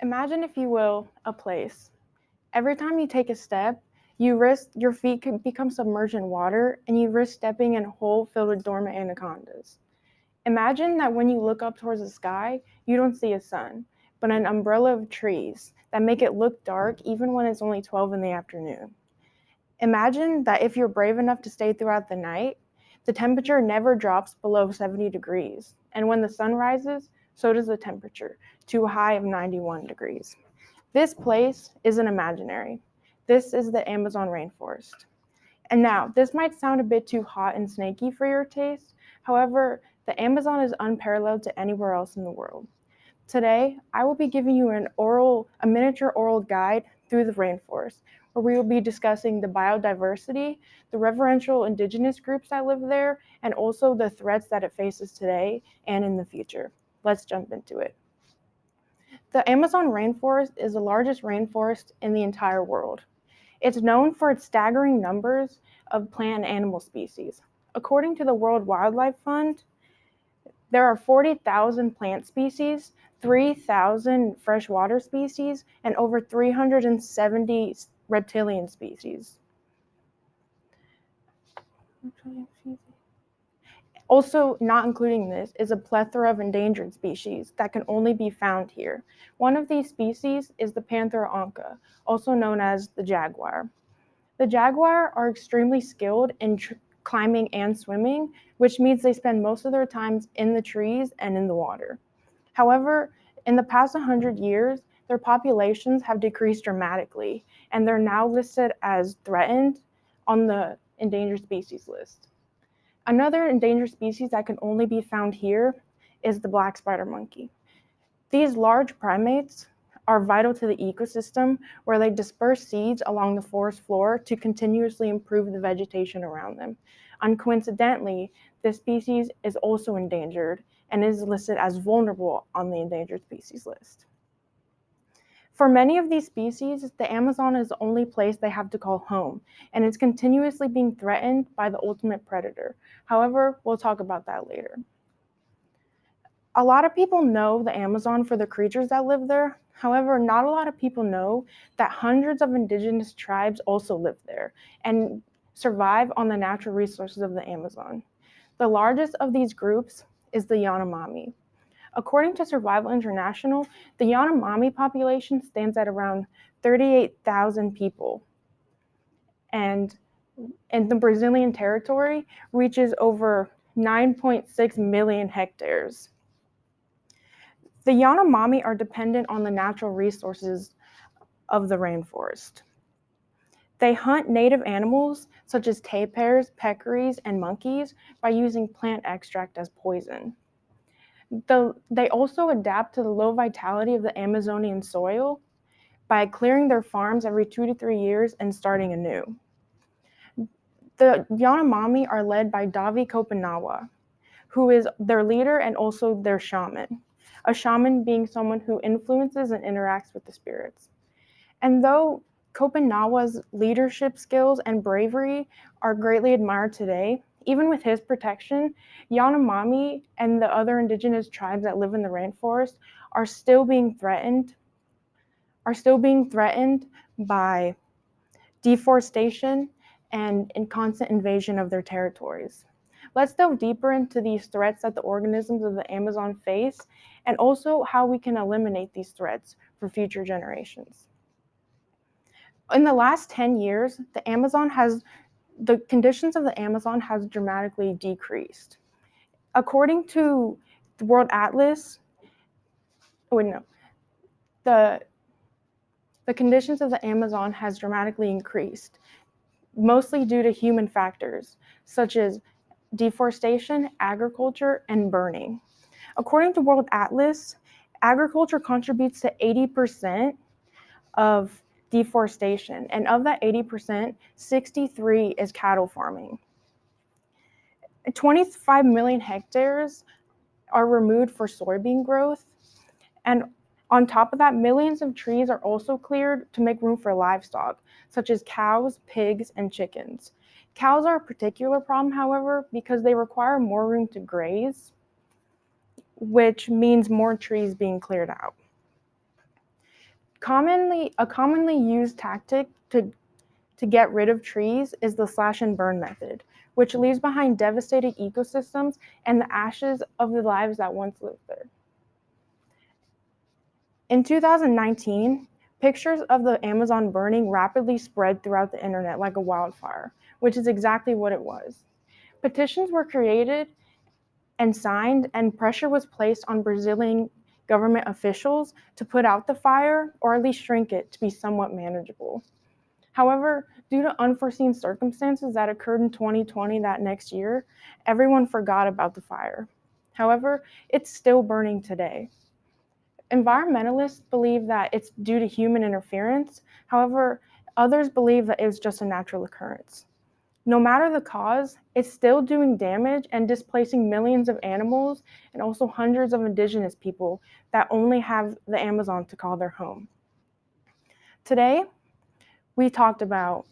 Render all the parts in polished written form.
Imagine, if you will, a place. Every time you take a step, you risk your feet could become submerged in water and you risk stepping in a hole filled with dormant anacondas. Imagine that when you look up towards the sky, you don't see a sun, but an umbrella of trees that make it look dark even when it's only 12 in the afternoon. Imagine that if you're brave enough to stay throughout the night, the temperature never drops below 70 degrees. And when the sun rises, so does the temperature, to a high of 91 degrees. This place isn't imaginary. This is the Amazon rainforest. And now, this might sound a bit too hot and snaky for your taste. However, the Amazon is unparalleled to anywhere else in the world. Today, I will be giving you a miniature oral guide through the rainforest, where we will be discussing the biodiversity, the reverential indigenous groups that live there, and also the threats that it faces today and in the future. Let's jump into it. The Amazon rainforest is the largest rainforest in the entire world. It's known for its staggering numbers of plant and animal species. According to the World Wildlife Fund, there are 40,000 plant species, 3,000 freshwater species, and over 370 reptilian species. Also, not including this, is a plethora of endangered species that can only be found here. One of these species is the Panthera onca, also known as the jaguar. The jaguar are extremely skilled in climbing and swimming, which means they spend most of their time in the trees and in the water. However, in the past 100 years, their populations have decreased dramatically, and they're now listed as threatened on the endangered species list. Another endangered species that can only be found here is the black spider monkey. These large primates are vital to the ecosystem, where they disperse seeds along the forest floor to continuously improve the vegetation around them. Uncoincidentally, this species is also endangered and is listed as vulnerable on the endangered species list. For many of these species, the Amazon is the only place they have to call home, and it's continuously being threatened by the ultimate predator. However, we'll talk about that later. A lot of people know the Amazon for the creatures that live there. However, not a lot of people know that hundreds of indigenous tribes also live there and survive on the natural resources of the Amazon. The largest of these groups is the Yanomami. According to Survival International, the Yanomami population stands at around 38,000 people, and in the Brazilian territory reaches over 9.6 million hectares. The Yanomami are dependent on the natural resources of the rainforest. They hunt native animals such as tapirs, peccaries, and monkeys by using plant extract as poison. They also adapt to the low vitality of the Amazonian soil by clearing their farms every 2 to 3 years and starting anew. The Yanomami are led by Davi Kopinawa, who is their leader and also their shaman. A shaman being someone who influences and interacts with the spirits. And though Kopinawa's leadership skills and bravery are greatly admired today, even with his protection, Yanomami and the other indigenous tribes that live in the rainforest are still being threatened by deforestation and constant invasion of their territories. Let's delve deeper into these threats that the organisms of the Amazon face, and also how we can eliminate these threats for future generations. In the last 10 years, the conditions of the Amazon has dramatically decreased. According to the World Atlas, the conditions of the Amazon has dramatically increased, mostly due to human factors, such as deforestation, agriculture, and burning. According to World Atlas, agriculture contributes to 80% of deforestation, and of that 80%, 63 is cattle farming. 25 million hectares are removed for soybean growth, and on top of that, millions of trees are also cleared to make room for livestock, such as cows, pigs, and chickens. Cows are a particular problem, however, because they require more room to graze, which means more trees being cleared out. A commonly used tactic to get rid of trees is the slash and burn method, which leaves behind devastated ecosystems and the ashes of the lives that once lived there. In 2019, pictures of the Amazon burning rapidly spread throughout the internet like a wildfire, which is exactly what it was. Petitions were created and signed, and pressure was placed on Brazilian government officials to put out the fire or at least shrink it to be somewhat manageable. However, due to unforeseen circumstances that occurred in 2020 that next year, everyone forgot about the fire. However, it's still burning today. Environmentalists believe that it's due to human interference. However, others believe that it was just a natural occurrence. No matter the cause, it's still doing damage and displacing millions of animals and also hundreds of indigenous people that only have the Amazon to call their home. Today, we talked about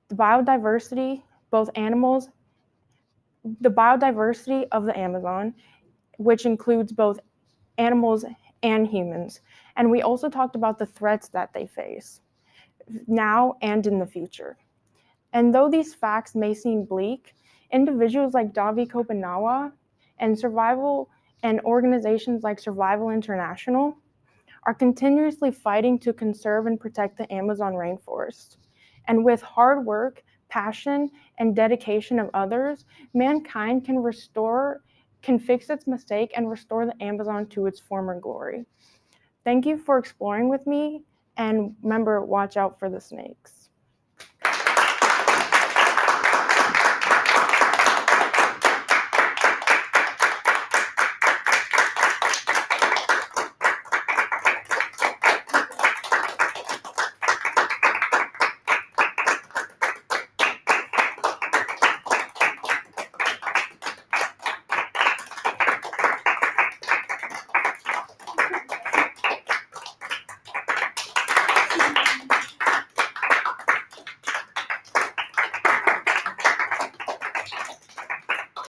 the biodiversity, both animals, the biodiversity of the Amazon, which includes both animals and humans. And we also talked about the threats that they face now and in the future. And though these facts may seem bleak, individuals like Davi Kopanawa and organizations like Survival International are continuously fighting to conserve and protect the Amazon rainforest. And with hard work, passion, and dedication of others, mankind can fix its mistake and restore the Amazon to its former glory. Thank you for exploring with me, and remember, watch out for the snakes.